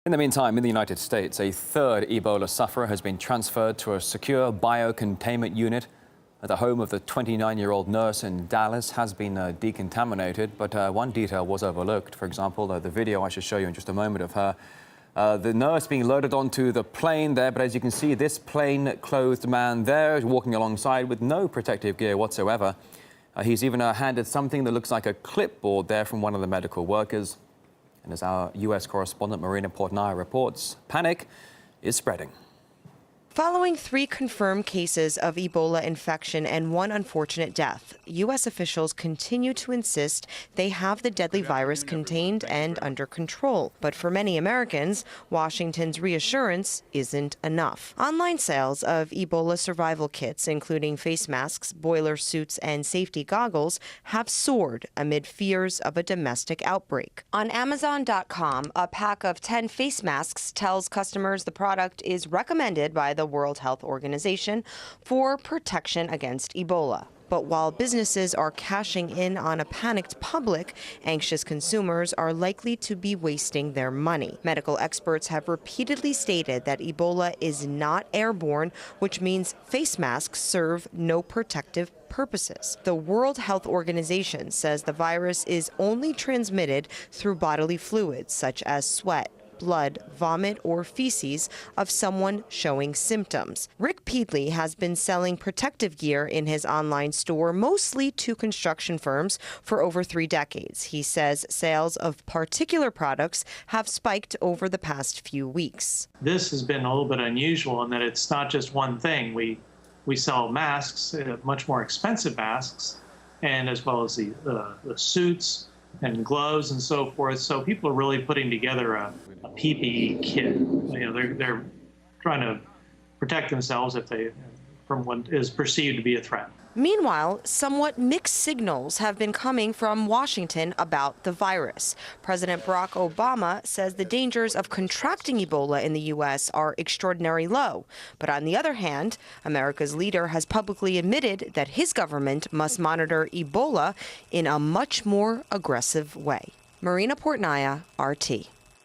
In the meantime, in the United States, a third Ebola sufferer has been transferred to a secure bio-containment unit. The home of the 29-year-old nurse in Dallas has been decontaminated, but one detail was overlooked. For example, the video I should show you in just a moment of her, the nurse being loaded onto the plane there, but as you can see, this plain-clothed man there is walking alongside with no protective gear whatsoever. He's even handed something that looks like a clipboard there from one of the medical workers. And as our U.S. correspondent Marina Portnaya reports, panic is spreading. Following 3 confirmed cases of Ebola infection and 1 unfortunate death, U.S. officials continue to insist they have the deadly virus contained and under control. But for many Americans, Washington's reassurance isn't enough. Online sales of Ebola survival kits, including face masks, boiler suits, and safety goggles, have soared amid fears of a domestic outbreak. On Amazon.com, a pack of 10 face masks tells customers the product is recommended by the World Health Organization for protection against Ebola. But while businesses are cashing in on a panicked public, anxious consumers are likely to be wasting their money. Medical experts have repeatedly stated that Ebola is not airborne, which means face masks serve no protective purposes. The World Health Organization says the virus is only transmitted through bodily fluids such as sweat, blood, vomit, or feces of someone showing symptoms. Rick Peedley has been selling protective gear in his online store, mostly to construction firms, for over 3 decades. He says sales of particular products have spiked over the past few weeks. This has been a little bit unusual in that it's not just one thing. We sell masks, much more expensive masks, and as well as the suits and gloves and so forth. So people are really putting together a PPE kit. They're trying to protect themselves from what is perceived to be a threat. Meanwhile, somewhat mixed signals have been coming from Washington about the virus. President Barack Obama says the dangers of contracting Ebola in the U.S. are extraordinarily low. But on the other hand, America's leader has publicly admitted that his government must monitor Ebola in a much more aggressive way. Marina Portnaya, RT.